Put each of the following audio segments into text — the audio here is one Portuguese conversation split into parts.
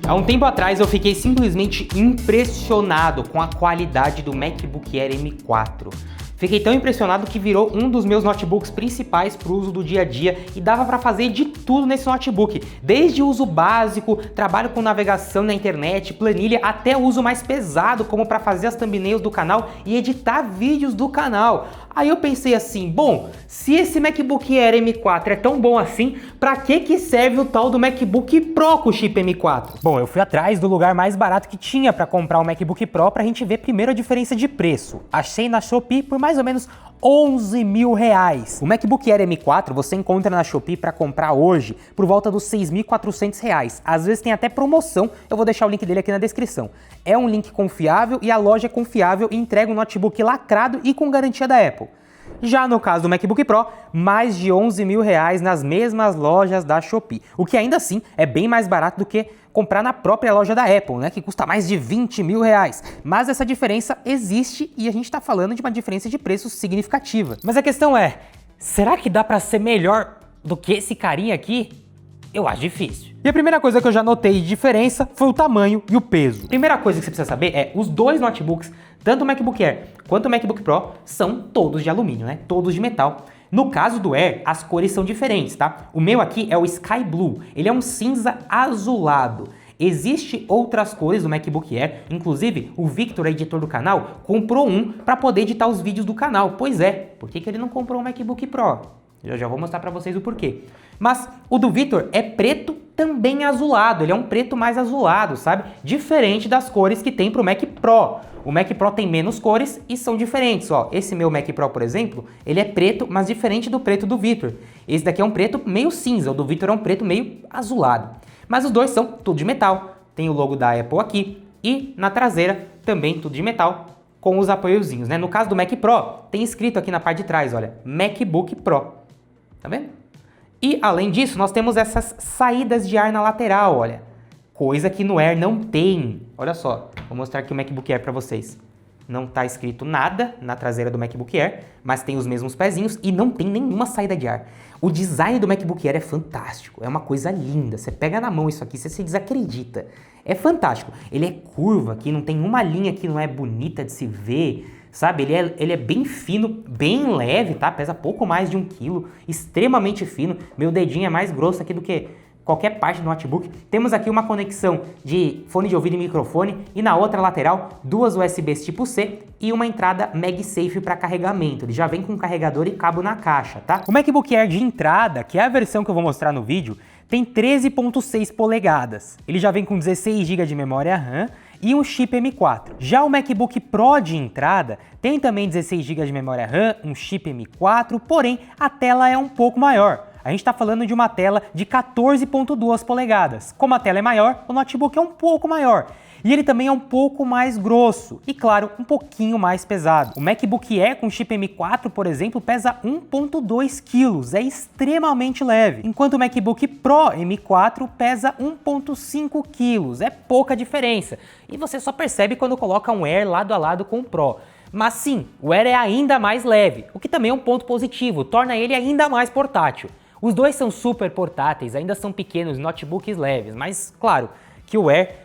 Há um tempo atrás eu fiquei simplesmente impressionado com a qualidade do MacBook Air M4. Fiquei tão impressionado que virou um dos meus notebooks principais para o uso do dia a dia e dava para fazer de tudo nesse notebook, desde uso básico, trabalho com navegação na internet, planilha, até o uso mais pesado, como para fazer as thumbnails do canal e editar vídeos do canal. Aí eu pensei assim, bom, se esse MacBook Air M4 é tão bom assim, para que serve o tal do MacBook Pro com chip M4? Bom, eu fui atrás do lugar mais barato que tinha para comprar o MacBook Pro pra gente ver primeiro a diferença de preço. Achei na Shopee por mais ou menos 11 mil reais. O MacBook Air M4 você encontra na Shopee para comprar hoje por volta dos 6.400 reais. Às vezes tem até promoção, eu vou deixar o link dele aqui na descrição. É um link confiável e a loja é confiável e entrega um notebook lacrado e com garantia da Apple. Já no caso do MacBook Pro, mais de 11 mil reais nas mesmas lojas da Shopee, o que ainda assim é bem mais barato do que comprar na própria loja da Apple, né, que custa mais de 20 mil reais. Mas essa diferença existe e a gente está falando de uma diferença de preço significativa. Mas a questão é, será que dá para ser melhor do que esse carinha aqui? Eu acho difícil. E a primeira coisa que eu já notei de diferença foi o tamanho e o peso. Primeira coisa que você precisa saber é, os dois notebooks, tanto o MacBook Air quanto o MacBook Pro, são todos de alumínio, né? Todos de metal. No caso do Air, as cores são diferentes, tá? O meu aqui é o Sky Blue, ele é um cinza azulado. Existem outras cores do MacBook Air, inclusive o Victor, editor do canal, comprou um para poder editar os vídeos do canal. Pois é, por que ele não comprou um MacBook Pro? Eu já vou mostrar para vocês o porquê. Mas o do Victor é preto também azulado, ele é um preto mais azulado, sabe? Diferente das cores que tem pro Mac Pro. O Mac Pro tem menos cores e são diferentes, ó. Esse meu Mac Pro, por exemplo, ele é preto, mas diferente do preto do Victor. Esse daqui é um preto meio cinza, o do Victor é um preto meio azulado. Mas os dois são tudo de metal, tem o logo da Apple aqui e na traseira também tudo de metal, com os apoiozinhos, né? No caso do Mac Pro, tem escrito aqui na parte de trás, olha, MacBook Pro. Tá vendo? E além disso, nós temos essas saídas de ar na lateral, olha. Coisa que no Air não tem. Olha só, vou mostrar aqui o MacBook Air para vocês. Não tá escrito nada na traseira do MacBook Air, mas tem os mesmos pezinhos e não tem nenhuma saída de ar. O design do MacBook Air é fantástico, é uma coisa linda. Você pega na mão isso aqui, você se desacredita. É fantástico. Ele é curva aqui, não tem uma linha que não é bonita de se ver. Sabe, ele é bem fino, bem leve, tá? Pesa pouco mais de 1 kg, extremamente fino. Meu dedinho é mais grosso aqui do que qualquer parte do notebook. Temos aqui uma conexão de fone de ouvido e microfone e na outra lateral, duas USBs tipo C e uma entrada MagSafe para carregamento. Ele já vem com carregador e cabo na caixa, tá? O MacBook Air de entrada, que é a versão que eu vou mostrar no vídeo, tem 13,6 polegadas. Ele já vem com 16 GB de memória RAM e um chip M4. Já o MacBook Pro de entrada tem também 16 GB de memória RAM, um chip M4, porém a tela é um pouco maior. A gente está falando de uma tela de 14,2 polegadas. Como a tela é maior, o notebook é um pouco maior. E ele também é um pouco mais grosso e, claro, um pouquinho mais pesado. O MacBook Air com chip M4, por exemplo, pesa 1,2 kg, é extremamente leve, enquanto o MacBook Pro M4 pesa 1,5 kg, é pouca diferença. E você só percebe quando coloca um Air lado a lado com o Pro. Mas sim, o Air é ainda mais leve, o que também é um ponto positivo, torna ele ainda mais portátil. Os dois são super portáteis, ainda são pequenos, notebooks leves, mas claro que o Air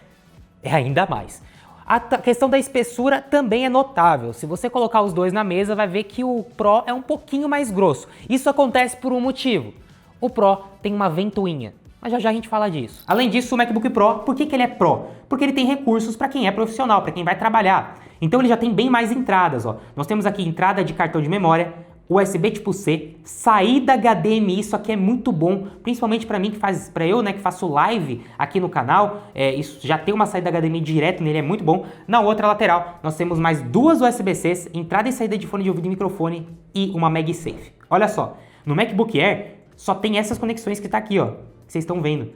é ainda mais. A questão da espessura também é notável. Se você colocar os dois na mesa, vai ver que o Pro é um pouquinho mais grosso. Isso acontece por um motivo. O Pro tem uma ventoinha, mas já já a gente fala disso. Além disso, o MacBook Pro, por que ele é Pro? Porque ele tem recursos para quem é profissional, para quem vai trabalhar. Então ele já tem bem mais entradas, ó. Nós temos aqui entrada de cartão de memória, USB tipo C, saída HDMI, isso aqui é muito bom, principalmente para mim que faço live aqui no canal, isso já tem uma saída HDMI direto nele, é muito bom. Na outra lateral, nnós temos mais duas USB-Cs, entrada e saída de fone de ouvido e microfone e uma MagSafe. Olha só, no MacBook Air só tem essas conexões que tá aqui, ó, que vocês estão vendo.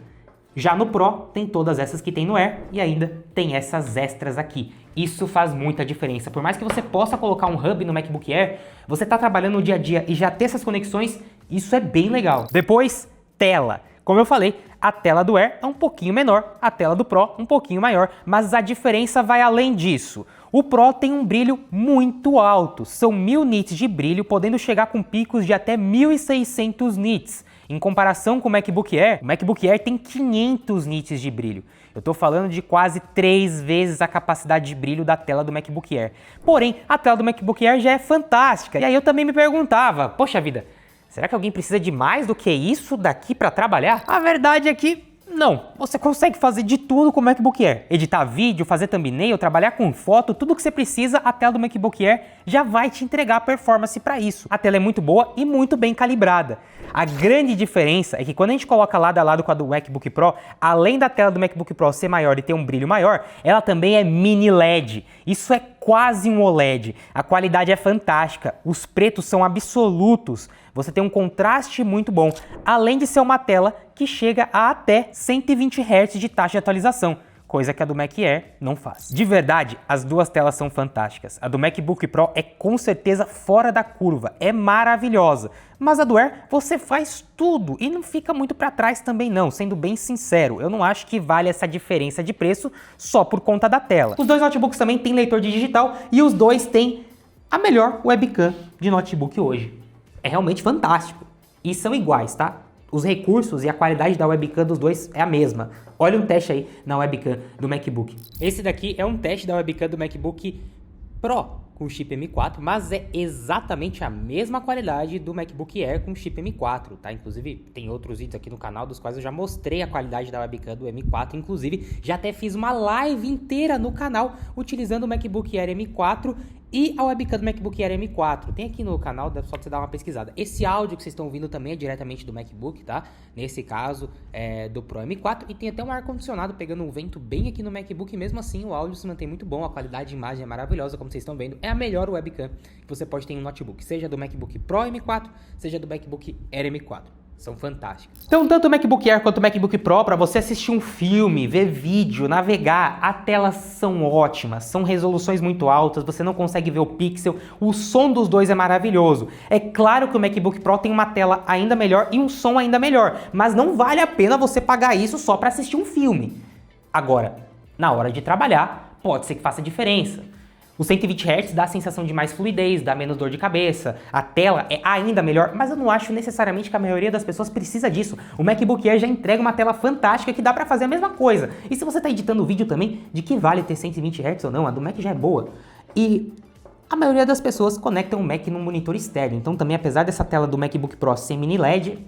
Já no Pro tem todas essas que tem no Air e ainda tem essas extras aqui. Isso faz muita diferença. Por mais que você possa colocar um hub no MacBook Air, você está trabalhando no dia a dia e já ter essas conexões, isso é bem legal. Depois, tela. Como eu falei, a tela do Air é um pouquinho menor, a tela do Pro um pouquinho maior, mas a diferença vai além disso. O Pro tem um brilho muito alto, são 1000 nits de brilho, podendo chegar com picos de até 1600 nits. Em comparação com o MacBook Air tem 500 nits de brilho. Eu tô falando de quase 3 vezes a capacidade de brilho da tela do MacBook Air. Porém, a tela do MacBook Air já é fantástica. E aí eu também me perguntava, poxa vida, será que alguém precisa de mais do que isso daqui para trabalhar? A verdade é que não, você consegue fazer de tudo com o MacBook Air. Editar vídeo, fazer thumbnail, trabalhar com foto, tudo que você precisa, a tela do MacBook Air já vai te entregar a performance para isso. A tela é muito boa e muito bem calibrada. A grande diferença é que quando a gente coloca lado a lado com a do MacBook Pro, além da tela do MacBook Pro ser maior e ter um brilho maior, ela também é mini LED. Isso é quase um OLED. A qualidade é fantástica, os pretos são absolutos. Você tem um contraste muito bom, além de ser uma tela que chega a até 120 Hz de taxa de atualização, coisa que a do Mac Air não faz. De verdade, as duas telas são fantásticas. A do MacBook Pro é com certeza fora da curva, é maravilhosa. Mas a do Air, você faz tudo e não fica muito para trás também não, sendo bem sincero. Eu não acho que vale essa diferença de preço só por conta da tela. Os dois notebooks também têm leitor de digital e os dois têm a melhor webcam de notebook hoje. É realmente fantástico. E são iguais, tá? Os recursos e a qualidade da webcam dos dois é a mesma. Olha um teste aí na webcam do MacBook. Esse daqui é um teste da webcam do MacBook Pro com chip M4, mas é exatamente a mesma qualidade do MacBook Air com chip M4, tá? Inclusive, tem outros vídeos aqui no canal dos quais eu já mostrei a qualidade da webcam do M4, inclusive já até fiz uma live inteira no canal utilizando o MacBook Air M4 e a webcam do MacBook Air M4. Tem aqui no canal, dá só pra você dar uma pesquisada. Esse áudio que vocês estão ouvindo também é diretamente do MacBook, tá? Nesse caso, é do Pro M4. E tem até um ar-condicionado pegando um vento bem aqui no MacBook. E mesmo assim, o áudio se mantém muito bom. A qualidade de imagem é maravilhosa, como vocês estão vendo. É a melhor webcam que você pode ter em um notebook. Seja do MacBook Pro M4, seja do MacBook Air M4. São fantásticos. Então, tanto o MacBook Air quanto o MacBook Pro, para você assistir um filme, ver vídeo, navegar, as telas são ótimas, são resoluções muito altas, você não consegue ver o pixel, o som dos dois é maravilhoso. É claro que o MacBook Pro tem uma tela ainda melhor e um som ainda melhor, mas não vale a pena você pagar isso só para assistir um filme. Agora, na hora de trabalhar, pode ser que faça diferença. O 120 Hz dá a sensação de mais fluidez, dá menos dor de cabeça, a tela é ainda melhor, mas eu não acho necessariamente que a maioria das pessoas precisa disso. O MacBook Air já entrega uma tela fantástica que dá pra fazer a mesma coisa. E se você tá editando vídeo também, de que vale ter 120 Hz ou não? A do Mac já é boa. E a maioria das pessoas conectam o Mac num monitor externo, então também apesar dessa tela do MacBook Pro ser mini LED,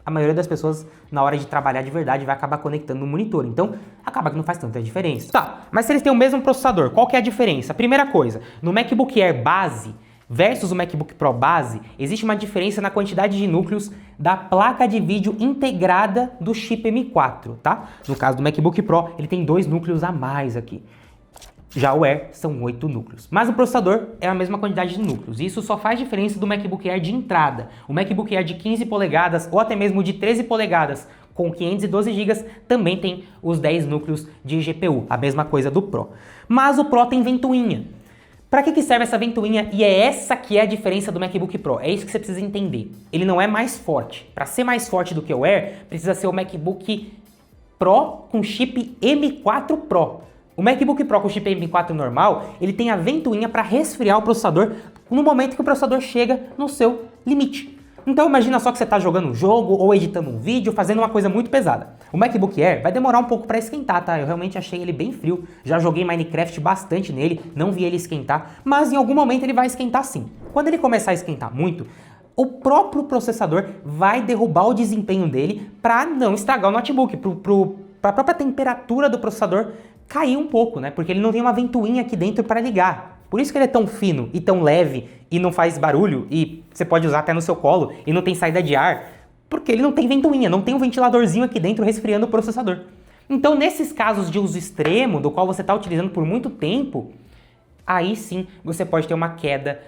a maioria das pessoas, na hora de trabalhar de verdade, vai acabar conectando no monitor. Então, acaba que não faz tanta diferença. Tá, mas se eles têm o mesmo processador, qual que é a diferença? Primeira coisa, no MacBook Air base versus o MacBook Pro base, existe uma diferença na quantidade de núcleos da placa de vídeo integrada do chip M4, tá? No caso do MacBook Pro, ele tem 2 núcleos a mais aqui. Já o Air são 8 núcleos. Mas o processador é a mesma quantidade de núcleos. E isso só faz diferença do MacBook Air de entrada. O MacBook Air de 15 polegadas ou até mesmo de 13 polegadas com 512 GB também tem os 10 núcleos de GPU. A mesma coisa do Pro. Mas o Pro tem ventoinha. Para que serve essa ventoinha? E é essa que é a diferença do MacBook Pro. É isso que você precisa entender. Ele não é mais forte. Para ser mais forte do que o Air, precisa ser o MacBook Pro com chip M4 Pro. O MacBook Pro com chip M4 normal, ele tem a ventoinha para resfriar o processador no momento que o processador chega no seu limite. Então imagina só que você está jogando um jogo ou editando um vídeo, fazendo uma coisa muito pesada. O MacBook Air vai demorar um pouco para esquentar, tá? Eu realmente achei ele bem frio, já joguei Minecraft bastante nele, não vi ele esquentar, mas em algum momento ele vai esquentar sim. Quando ele começar a esquentar muito, o próprio processador vai derrubar o desempenho dele para não estragar o notebook, para a própria temperatura do processador cair um pouco, né? Porque ele não tem uma ventoinha aqui dentro para ligar. Por isso que ele é tão fino e tão leve e não faz barulho e você pode usar até no seu colo e não tem saída de ar, porque ele não tem ventoinha, não tem um ventiladorzinho aqui dentro resfriando o processador. Então, nesses casos de uso extremo, do qual você está utilizando por muito tempo, aí sim você pode ter uma queda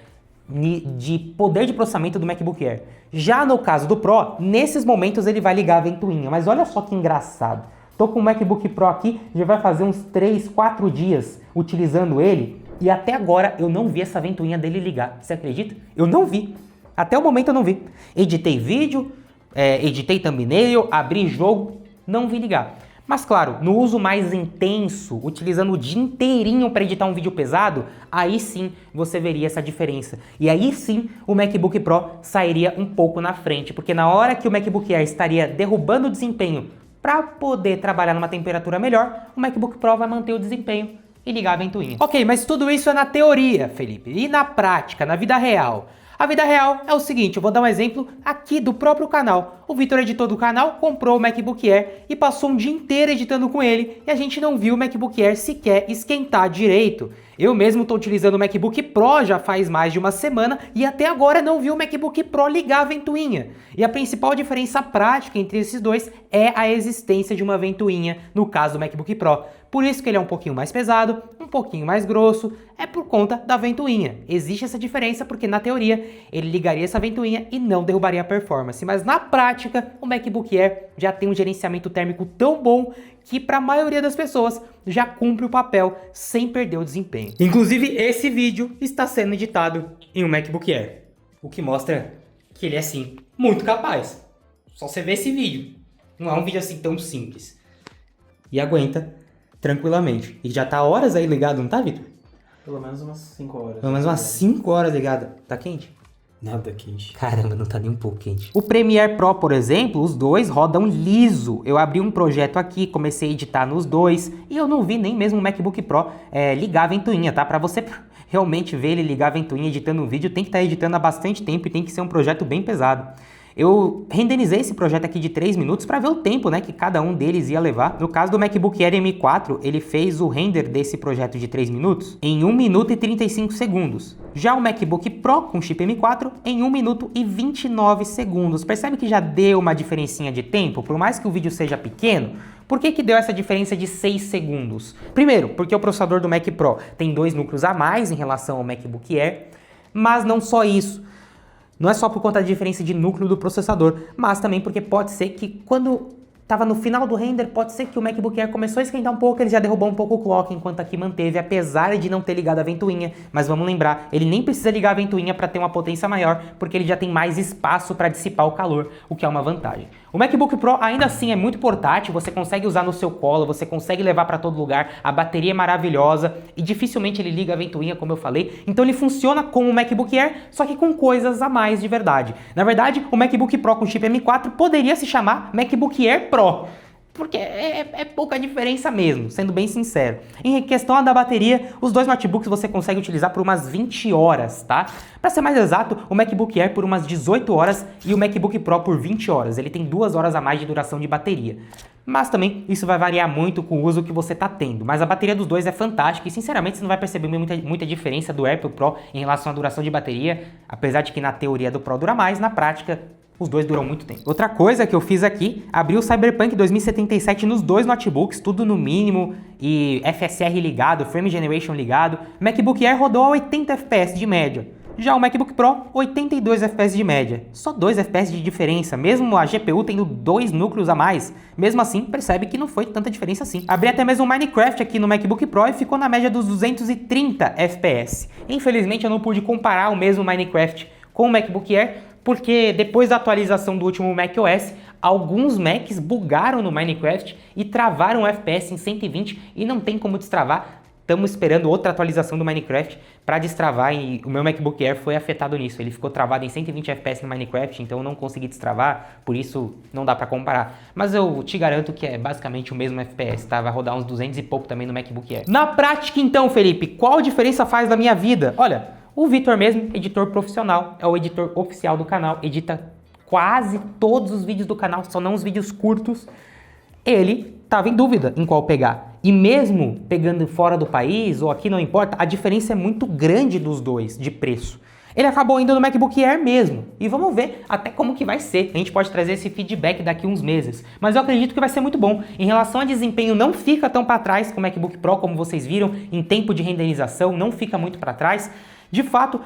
de poder de processamento do MacBook Air. Já no caso do Pro, nesses momentos ele vai ligar a ventoinha, mas olha só que engraçado. Tô com o MacBook Pro aqui, já vai fazer uns 3, 4 dias utilizando ele e até agora eu não vi essa ventoinha dele ligar. Você acredita? Eu não vi. Até o momento eu não vi. Editei vídeo, editei thumbnail, abri jogo, não vi ligar. Mas claro, no uso mais intenso, utilizando o dia inteirinho para editar um vídeo pesado, aí sim você veria essa diferença. E aí sim o MacBook Pro sairia um pouco na frente, porque na hora que o MacBook Air estaria derrubando o desempenho para poder trabalhar numa temperatura melhor, o MacBook Pro vai manter o desempenho e ligar a ventoinha. Ok, mas tudo isso é na teoria, Felipe. E na prática, na vida real? A vida real é o seguinte, eu vou dar um exemplo aqui do próprio canal. O Vitor, editor do canal, comprou o MacBook Air e passou um dia inteiro editando com ele e a gente não viu o MacBook Air sequer esquentar direito. Eu mesmo estou utilizando o MacBook Pro já faz mais de uma semana e até agora não vi o MacBook Pro ligar a ventoinha. E a principal diferença prática entre esses dois é a existência de uma ventoinha no caso do MacBook Pro. Por isso que ele é um pouquinho mais pesado, um pouquinho mais grosso, é por conta da ventoinha. Existe essa diferença porque na teoria ele ligaria essa ventoinha e não derrubaria a performance, mas na prática o MacBook Air já tem um gerenciamento térmico tão bom que para a maioria das pessoas já cumpre o papel sem perder o desempenho. Inclusive esse vídeo está sendo editado em um MacBook Air, o que mostra que ele é sim muito capaz. Só você ver esse vídeo, não é um vídeo assim tão simples. E aguenta tranquilamente. E já tá horas aí ligado, não tá, Vitor? Pelo menos umas 5 horas. Pelo menos umas 5 horas ligado. Tá quente? Nada quente. Caramba, não tá nem um pouco quente. O Premiere Pro, por exemplo, os dois rodam liso. Eu abri um projeto aqui, comecei a editar nos dois e eu não vi nem mesmo o MacBook Pro ligar a ventoinha, tá? Pra você realmente ver ele ligar a ventoinha editando um vídeo, tem que estar editando há bastante tempo e tem que ser um projeto bem pesado. Eu renderizei esse projeto aqui de 3 minutos para ver o tempo, né, que cada um deles ia levar. No caso do MacBook Air M4, ele fez o render desse projeto de 3 minutos em 1 minuto e 35 segundos. Já o MacBook Pro com chip M4 em 1 minuto e 29 segundos. Percebe que já deu uma diferencinha de tempo? Por mais que o vídeo seja pequeno, por que deu essa diferença de 6 segundos? Primeiro, porque o processador do Mac Pro tem 2 núcleos a mais em relação ao MacBook Air, mas não só isso. Não é só por conta da diferença de núcleo do processador, mas também porque pode ser que quando estava no final do render, pode ser que o MacBook Air começou a esquentar um pouco, ele já derrubou um pouco o clock, enquanto aqui manteve, apesar de não ter ligado a ventoinha. Mas vamos lembrar, ele nem precisa ligar a ventoinha para ter uma potência maior, porque ele já tem mais espaço para dissipar o calor, o que é uma vantagem. O MacBook Pro ainda assim é muito portátil, você consegue usar no seu colo, você consegue levar para todo lugar, a bateria é maravilhosa e dificilmente ele liga a ventoinha, como eu falei. Então ele funciona como o MacBook Air, só que com coisas a mais de verdade. Na verdade, o MacBook Pro com chip M4 poderia se chamar MacBook Air Pro, porque é pouca diferença mesmo, sendo bem sincero. Em questão da bateria, os dois notebooks você consegue utilizar por umas 20 horas, tá? Para ser mais exato, o MacBook Air por umas 18 horas e o MacBook Pro por 20 horas. Ele tem 2 horas a mais de duração de bateria. Mas também isso vai variar muito com o uso que você está tendo. Mas a bateria dos dois é fantástica e sinceramente você não vai perceber muita diferença do Air pro Pro em relação à duração de bateria, apesar de que na teoria do Pro dura mais, na prática os dois duram muito tempo. Outra coisa que eu fiz aqui, abri o Cyberpunk 2077 nos dois notebooks, tudo no mínimo, e FSR ligado, Frame Generation ligado. O MacBook Air rodou a 80 FPS de média. Já o MacBook Pro, 82 FPS de média. Só 2 FPS de diferença, mesmo a GPU tendo 2 núcleos a mais. Mesmo assim, percebe que não foi tanta diferença assim. Abri até mesmo o Minecraft aqui no MacBook Pro e ficou na média dos 230 FPS. Infelizmente eu não pude comparar o mesmo Minecraft com o MacBook Air, porque depois da atualização do último macOS, alguns Macs bugaram no Minecraft e travaram o FPS em 120 e não tem como destravar. Estamos esperando outra atualização do Minecraft para destravar e o meu MacBook Air foi afetado nisso. Ele ficou travado em 120 FPS no Minecraft, então eu não consegui destravar, por isso não dá para comparar. Mas eu te garanto que é basicamente o mesmo FPS, tá? Vai rodar uns 200 e pouco também no MacBook Air. Na prática então, Felipe, qual diferença faz na minha vida? Olha, o Vitor mesmo, editor profissional, é o editor oficial do canal, edita quase todos os vídeos do canal, só não os vídeos curtos. Ele estava em dúvida em qual pegar. E mesmo pegando fora do país, ou aqui não importa, a diferença é muito grande dos dois de preço. Ele acabou indo no MacBook Air mesmo. E vamos ver até como que vai ser. A gente pode trazer esse feedback daqui uns meses. Mas eu acredito que vai ser muito bom. Em relação a desempenho, não fica tão para trás com o MacBook Pro, como vocês viram. Em tempo de renderização, não fica muito para trás. De fato,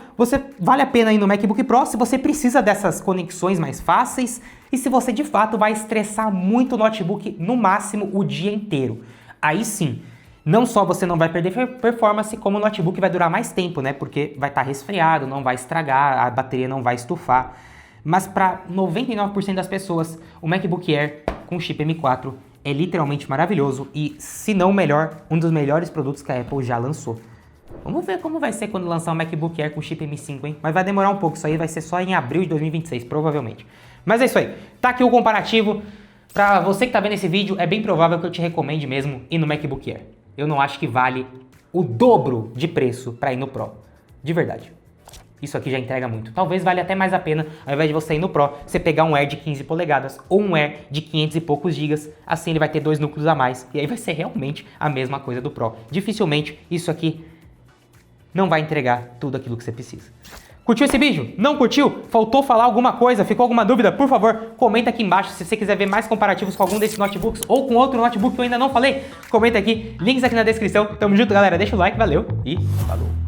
vale a pena ir no MacBook Pro se você precisa dessas conexões mais fáceis e se você de fato vai estressar muito o notebook no máximo o dia inteiro. Aí sim, não só você não vai perder performance, como o notebook vai durar mais tempo, né? Porque vai estar resfriado, não vai estragar, a bateria não vai estufar. Mas para 99% das pessoas, o MacBook Air com chip M4 é literalmente maravilhoso e, se não o melhor, um dos melhores produtos que a Apple já lançou. Vamos ver como vai ser quando lançar o MacBook Air com chip M5, hein? Mas vai demorar um pouco, isso aí vai ser só em abril de 2026, provavelmente. Mas é isso aí, tá aqui o comparativo. Pra você que tá vendo esse vídeo, é bem provável que eu te recomende mesmo ir no MacBook Air. Eu não acho que vale o dobro de preço pra ir no Pro, de verdade. Isso aqui já entrega muito. Talvez valha até mais a pena, ao invés de você ir no Pro, você pegar um Air de 15 polegadas ou um Air de 500 e poucos gigas. Assim ele vai ter 2 núcleos a mais e aí vai ser realmente a mesma coisa do Pro. Dificilmente isso aqui não vai entregar tudo aquilo que você precisa. Curtiu esse vídeo? Não curtiu? Faltou falar alguma coisa? Ficou alguma dúvida? Por favor, comenta aqui embaixo se você quiser ver mais comparativos com algum desses notebooks ou com outro notebook que eu ainda não falei. Comenta aqui, links aqui na descrição. Tamo junto, galera. Deixa o like, valeu e falou!